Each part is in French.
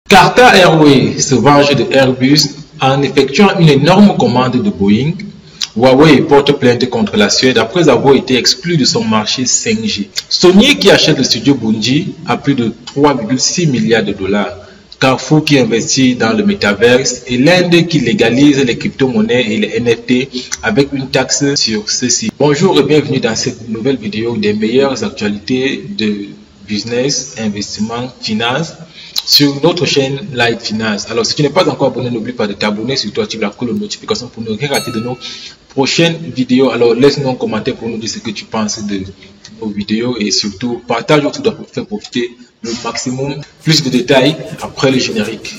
Qatar Airways se venge de Airbus en effectuant une énorme commande de Boeing. Huawei porte plainte contre la Suède après avoir été exclu de son marché 5G. Sony qui achète le studio Bungie à plus de 3,6 milliards de dollars. Carrefour qui investit dans le métaverse et l'Inde qui légalise les crypto-monnaies et les NFT avec une taxe sur ceci. Bonjour et bienvenue dans cette nouvelle vidéo des meilleures actualités de business, investissement, finance sur notre chaîne Light Finance. Alors, si tu n'es pas encore abonné, n'oublie pas de t'abonner, surtout active la cloche de notification pour ne rien rater de nos prochaines vidéos. Alors, laisse-nous un commentaire pour nous dire ce que tu penses de nos vidéos et surtout partage autour de pour faire profiter le maximum. Plus de détails après le générique.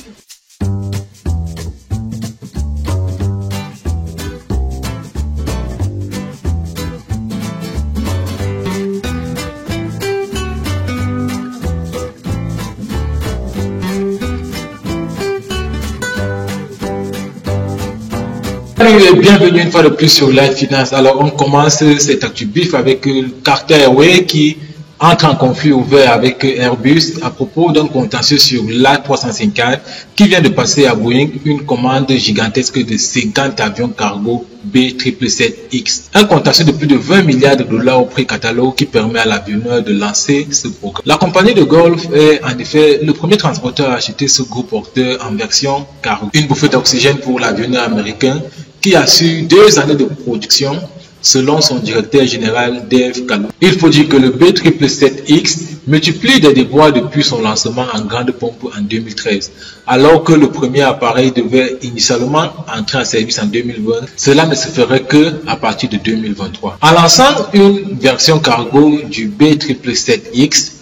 Bienvenue une fois de plus sur Light Finance. Alors on commence cet actu bif avec Qatar Airways qui entre en conflit ouvert avec Airbus à propos d'un contentieux sur l'A350 qui vient de passer à Boeing une commande gigantesque de 50 avions cargo B777X. Un contentieux de plus de 20 milliards de dollars au prix catalogue qui permet à l'avionneur de lancer ce programme. La compagnie de Gulf est en effet le premier transporteur à acheter ce gros porteur en version cargo. Une bouffée d'oxygène pour l'avionneur américain qui a su 2 années de production selon son directeur général Dave Calhoun. Il faut dire que le B777X multiplie des déboires depuis son lancement en grande pompe en 2013. Alors que le premier appareil devait initialement entrer en service en 2020, cela ne se ferait que à partir de 2023. En lançant une version cargo du B777X,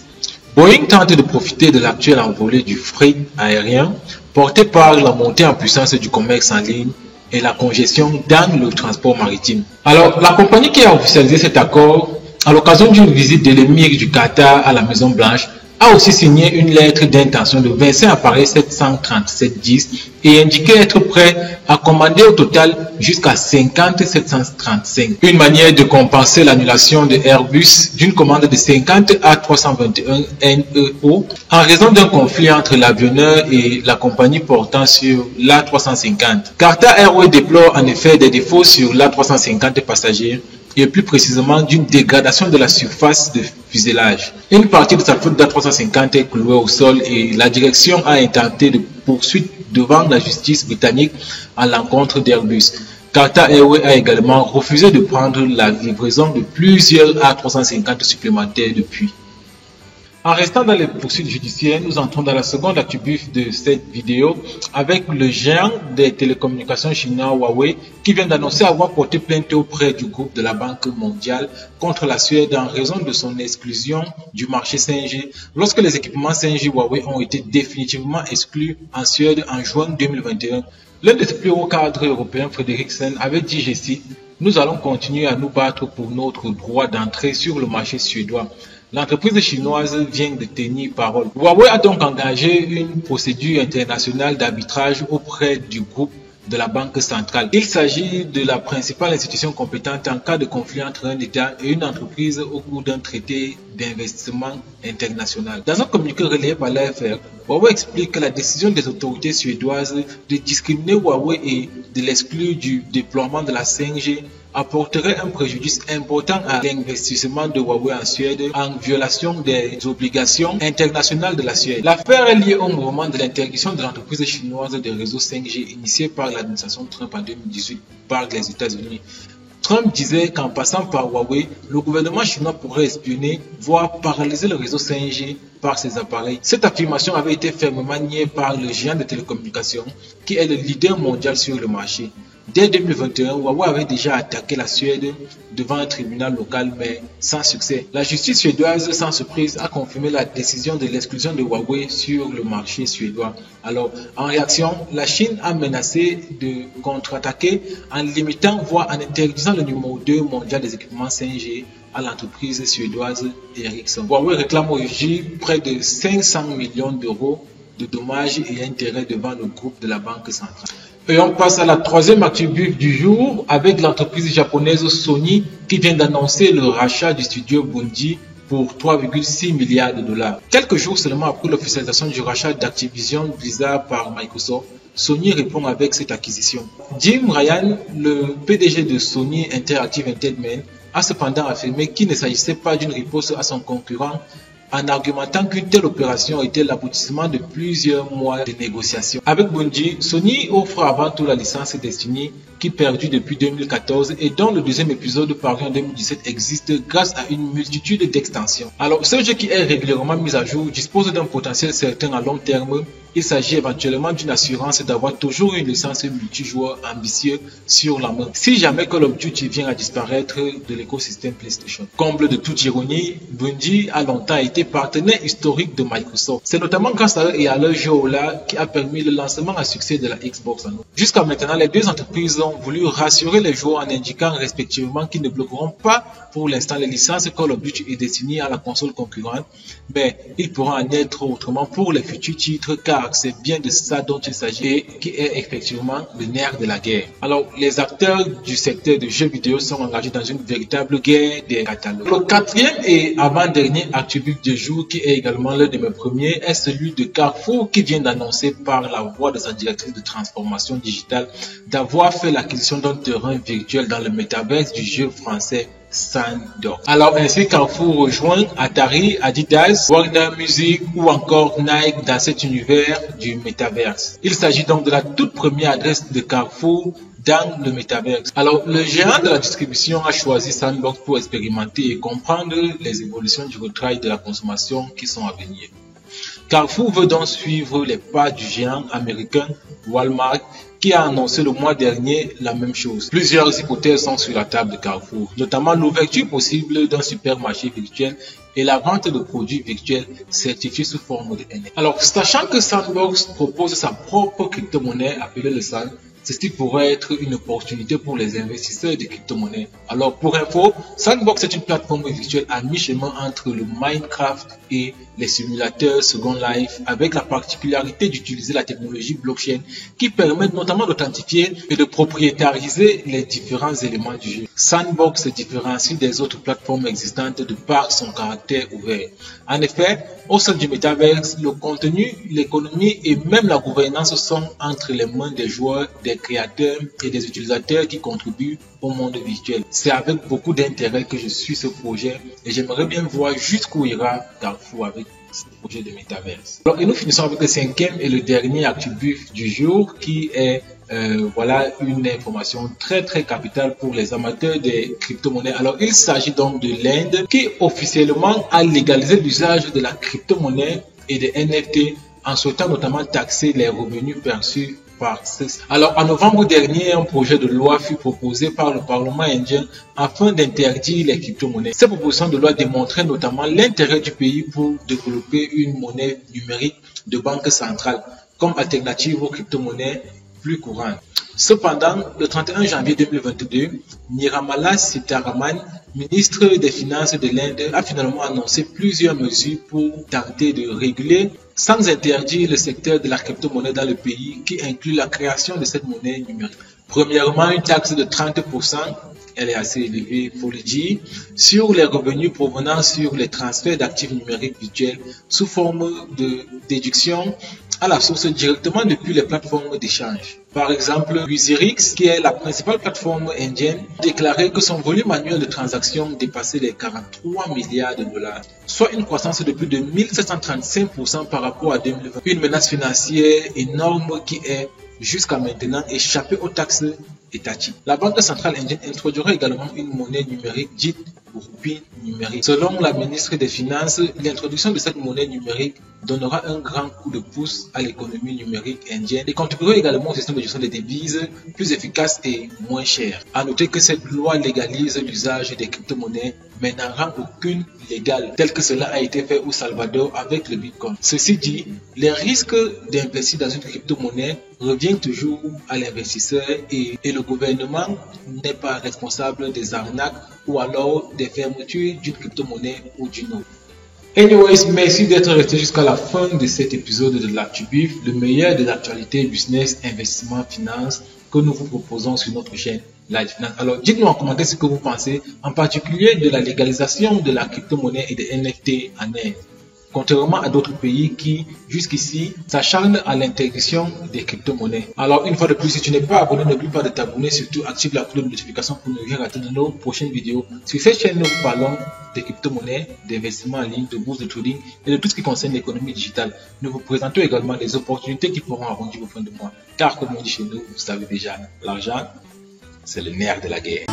Boeing tente de profiter de l'actuelle envolée du fret aérien porté par la montée en puissance du commerce en ligne et la congestion dans le transport maritime. Alors, la compagnie qui a officialisé cet accord à l'occasion d'une visite de l'émir du Qatar à la Maison Blanche a aussi signé une lettre d'intention de 25 appareils 737-10 et indiqué être prêt à commander au total jusqu'à 50 735. Une manière de compenser l'annulation de Airbus d'une commande de 50 A321 NEO en raison d'un conflit entre l'avionneur et la compagnie portant sur l'A350. Qatar Airways déplore en effet des défauts sur l'A350 passagers et plus précisément d'une dégradation de la surface de fuselage. Une partie de sa flotte d'A350 est clouée au sol et la direction a intenté de poursuite devant la justice britannique à l'encontre d'Airbus. Qatar Airways a également refusé de prendre la livraison de plusieurs A350 supplémentaires depuis. En restant dans les poursuites judiciaires, nous entrons dans la seconde actu bif de cette vidéo avec le géant des télécommunications chinois Huawei qui vient d'annoncer avoir porté plainte auprès du groupe de la Banque mondiale contre la Suède en raison de son exclusion du marché 5G lorsque les équipements 5G Huawei ont été définitivement exclus en Suède en juin 2021. L'un des plus hauts cadres européens, Frederiksen, avait dit, je cite, « Nous allons continuer à nous battre pour notre droit d'entrée sur le marché suédois. » L'entreprise chinoise vient de tenir parole. Huawei a donc engagé une procédure internationale d'arbitrage auprès du groupe de la Banque centrale. Il s'agit de la principale institution compétente en cas de conflit entre un État et une entreprise au cours d'un traité d'investissement international. Dans un communiqué relayé par l'AFR, Huawei explique que la décision des autorités suédoises de discriminer Huawei et de l'exclure du déploiement de la 5G apporterait un préjudice important à l'investissement de Huawei en Suède en violation des obligations internationales de la Suède. L'affaire est liée au mouvement de l'interdiction de l'entreprise chinoise des réseaux 5G initié par l'administration Trump en 2018 par les États-Unis. Trump disait qu'en passant par Huawei, le gouvernement chinois pourrait espionner, voire paralyser le réseau 5G par ses appareils. Cette affirmation avait été fermement niée par le géant de télécommunications qui est le leader mondial sur le marché. Dès 2021, Huawei avait déjà attaqué la Suède devant un tribunal local, mais sans succès. La justice suédoise, sans surprise, a confirmé la décision de l'exclusion de Huawei sur le marché suédois. Alors, en réaction, la Chine a menacé de contre-attaquer en limitant, voire en interdisant le numéro 2 mondial des équipements 5G à l'entreprise suédoise Ericsson. Huawei réclame aujourd'hui près de 500 millions d'euros de dommages et intérêts devant le groupe de la Banque centrale. Et on passe à la troisième actu bif du jour avec l'entreprise japonaise Sony qui vient d'annoncer le rachat du studio Bungie pour 3,6 milliards de dollars. Quelques jours seulement après l'officialisation du rachat d'Activision Blizzard par Microsoft, Sony répond avec cette acquisition. Jim Ryan, le PDG de Sony Interactive Entertainment, a cependant affirmé qu'il ne s'agissait pas d'une riposte à son concurrent, en argumentant qu'une telle opération était l'aboutissement de plusieurs mois de négociations. Avec Bungie, Sony offre avant tout la licence Destiny, qui perdue depuis 2014 et dont le deuxième épisode paru en 2017 existe grâce à une multitude d'extensions. Alors, ce jeu qui est régulièrement mis à jour dispose d'un potentiel certain à long terme. Il s'agit éventuellement d'une assurance d'avoir toujours une licence multijoueur ambitieuse sur la main, si jamais Call of Duty vient à disparaître de l'écosystème PlayStation. Comble de toute ironie, Bungie a longtemps été partenaire historique de Microsoft. C'est notamment grâce à eux et à leur jeu Ola qui a permis le lancement à succès de la Xbox One. Jusqu'à maintenant, les deux entreprises ont voulu rassurer les joueurs en indiquant respectivement qu'ils ne bloqueront pas pour l'instant les licences Call of Duty et Destiny à la console concurrente, mais ils pourront en être autrement pour les futurs titres car c'est bien de ça dont il s'agit et qui est effectivement le nerf de la guerre. Alors, les acteurs du secteur de jeux vidéo sont engagés dans une véritable guerre des catalogues. Le quatrième et avant-dernier attribut de jour qui est également l'un de mes premiers est celui de Carrefour qui vient d'annoncer par la voix de sa directrice de transformation digitale d'avoir fait l'acquisition d'un terrain virtuel dans le métaverse du jeu français Sandbox. Alors ainsi Carrefour rejoint Atari, Adidas, Warner Music ou encore Nike dans cet univers du métaverse. Il s'agit donc de la toute première adresse de Carrefour dans le métaverse. Alors le géant de la distribution a choisi Sandbox pour expérimenter et comprendre les évolutions du retrail de la consommation qui sont à venir. Carrefour veut donc suivre les pas du géant américain Walmart qui a annoncé le mois dernier la même chose. Plusieurs hypothèses sont sur la table de Carrefour, notamment l'ouverture possible d'un supermarché virtuel et la vente de produits virtuels certifiés sous forme de NFT. Alors, sachant que Sandbox propose sa propre crypto-monnaie appelée le SAN, ceci pourrait être une opportunité pour les investisseurs de crypto-monnaies. Alors, pour info, Sandbox est une plateforme virtuelle à mi-chemin entre le Minecraft et les simulateurs Second Life, avec la particularité d'utiliser la technologie blockchain qui permet notamment d'authentifier et de propriétariser les différents éléments du jeu. Sandbox se différencie des autres plateformes existantes de par son caractère ouvert. En effet, au sein du Metaverse, le contenu, l'économie et même la gouvernance sont entre les mains des joueurs, des créateurs et des utilisateurs qui contribuent au monde virtuel. C'est avec beaucoup d'intérêt que je suis ce projet et j'aimerais bien voir jusqu'où ira Carrefour avec ce projet de Metaverse. Alors, et nous finissons avec le cinquième et le dernier attribut du jour qui est voilà une information très capitale pour les amateurs des crypto-monnaies. Alors, il s'agit donc de l'Inde qui officiellement a légalisé l'usage de la crypto-monnaie et des NFT en souhaitant notamment taxer les revenus perçus par ceux-ci. Alors, en novembre dernier, un projet de loi fut proposé par le Parlement indien afin d'interdire les crypto-monnaies. Cette proposition de loi démontrait notamment l'intérêt du pays pour développer une monnaie numérique de banque centrale comme alternative aux crypto-monnaies plus courantes. Cependant, le 31 janvier 2022, Nirmala Sitharaman, ministre des Finances de l'Inde, a finalement annoncé plusieurs mesures pour tenter de réguler sans interdire le secteur de la crypto-monnaie dans le pays, qui inclut la création de cette monnaie numérique. Premièrement, une taxe de 30%, elle est assez élevée, il faut le dire, sur les revenus provenant sur les transferts d'actifs numériques virtuels sous forme de déduction à la source directement depuis les plateformes d'échange. Par exemple, Wizirix, qui est la principale plateforme indienne, a déclaré que son volume annuel de transactions dépassait les 43 milliards de dollars, soit une croissance de plus de 1735% par rapport à 2020. Une menace financière énorme qui est jusqu'à maintenant échappée aux taxes étatiques. La Banque centrale indienne introduira également une monnaie numérique dite roupie numérique. Selon la ministre des Finances, l'introduction de cette monnaie numérique donnera un grand coup de pouce à l'économie numérique indienne et contribuera également au système de gestion des devises plus efficace et moins cher. À noter que cette loi légalise l'usage des crypto-monnaies mais n'en rend aucune légale, tel que cela a été fait au Salvador avec le Bitcoin. Ceci dit, les risques d'investir dans une crypto-monnaie reviennent toujours à l'investisseur et le gouvernement n'est pas responsable des arnaques ou alors des fermetures d'une crypto-monnaie ou d'une autre. Anyways, merci d'être resté jusqu'à la fin de cet épisode de l'ActuBif, le meilleur de l'actualité business, investissement, finance que nous vous proposons sur notre chaîne Live Finance. Alors, dites-nous en commentaire ce que vous pensez, en particulier de la légalisation de la crypto-monnaie et des NFT en Inde. Contrairement à d'autres pays qui, jusqu'ici, s'acharnent à l'interdiction des crypto-monnaies. Alors, une fois de plus, si tu n'es pas abonné, n'oublie pas de t'abonner, surtout active la cloche de notification pour ne rien rater de nos prochaines vidéos. Sur cette chaîne, nous parlons des crypto-monnaies, d'investissement en ligne, de bourse de trading et de tout ce qui concerne l'économie digitale. Nous vous présentons également des opportunités qui pourront arrondir vos fins de mois. Car, comme on dit chez nous, vous savez déjà, l'argent, c'est le nerf de la guerre.